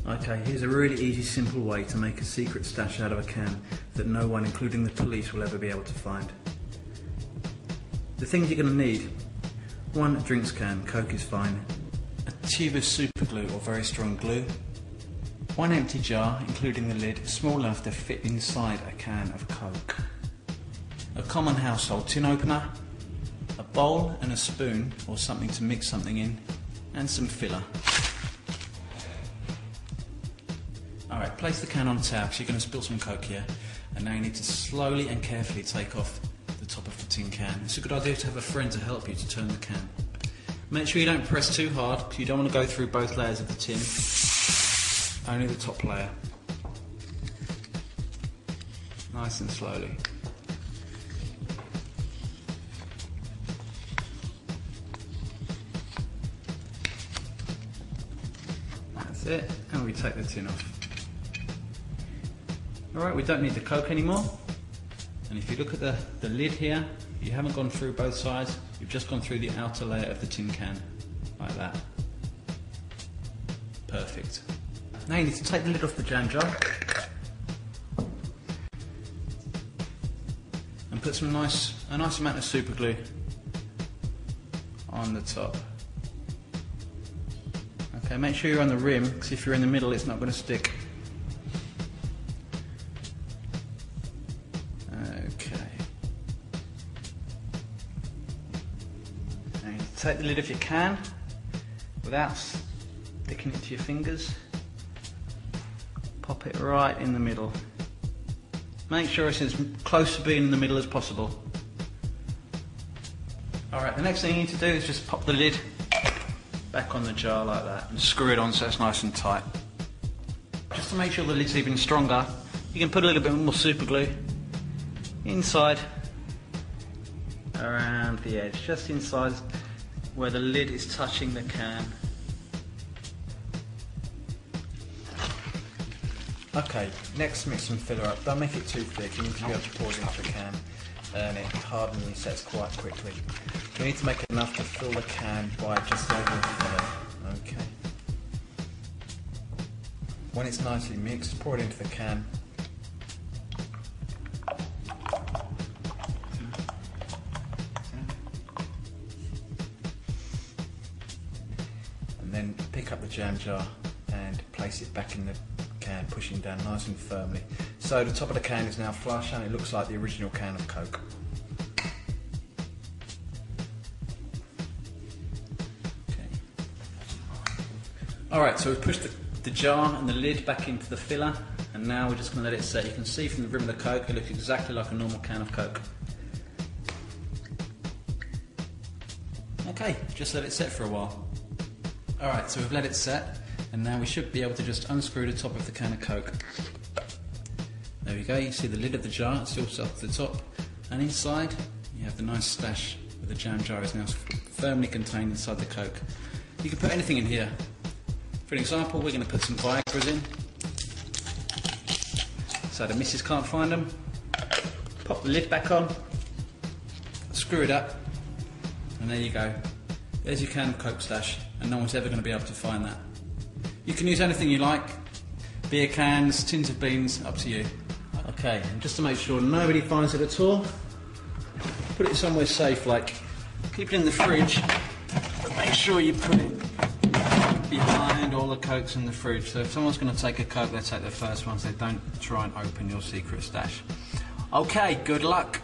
Okay, here's a really easy, simple way to make a secret stash out of a can that no one, including the police, will ever be able to find. The things you're going to need: 1 drinks can, Coke is fine, a tube of super glue or very strong glue, 1 empty jar, including the lid, small enough to fit inside a can of Coke, a common household tin opener, a bowl and a spoon or something to mix something in, and some filler. Alright, place the can on tap because you're going to spill some Coke here, and now you need to slowly and carefully take off the top of the tin can. It's a good idea to have a friend to help you to turn the can. Make sure you don't press too hard because you don't want to go through both layers of the tin, only the top layer. Nice and slowly. That's it, and we take the tin off. Alright, we don't need the Coke anymore, and if you look at the lid here, you haven't gone through both sides, you've just gone through the outer layer of the tin can, like that. Perfect. Now you need to take the lid off the jam jar and put a nice amount of super glue on the top. Okay, make sure you're on the rim, because if you're in the middle it's not going to stick. Okay. Now you take the lid if you can, without sticking it to your fingers. Pop it right in the middle. Make sure it's as close to being in the middle as possible. Alright, the next thing you need to do is just pop the lid back on the jar like that and screw it on so it's nice and tight. Just to make sure the lid's even stronger, you can put a little bit more super glue inside around the edge, just inside where the lid is touching the can. Okay, next mix some filler up. Don't make it too thick, you need to be able to pour it into the can and it hardens and resets quite quickly. You need to make enough to fill the can by just over the filler. Okay. When it's nicely mixed, pour it into the can. And then pick up the jam jar and place it back in the can, pushing down nice and firmly. So the top of the can is now flush and it looks like the original can of Coke. Okay. Alright, so we've pushed the jar and the lid back into the filler, and now we're just going to let it set. You can see from the rim of the Coke it looks exactly like a normal can of Coke. Okay, just let it set for a while. Alright, so we've let it set, and now we should be able to just unscrew the top of the can of Coke. There we go, you see the lid of the jar, it's still set to the top, and inside you have the nice stash where the jam jar is now firmly contained inside the Coke. You can put anything in here. For an example, we're going to put some Viagra's in, so the missus can't find them. Pop the lid back on, screw it up, and there you go. There's your can of Coke stash, and no one's ever going to be able to find that. You can use anything you like, beer cans, tins of beans, up to you. Okay, and just to make sure nobody finds it at all, put it somewhere safe, like keep it in the fridge, but make sure you put it behind all the Cokes in the fridge. So if someone's going to take a Coke, they take the first one, so don't try and open your secret stash. Okay, good luck.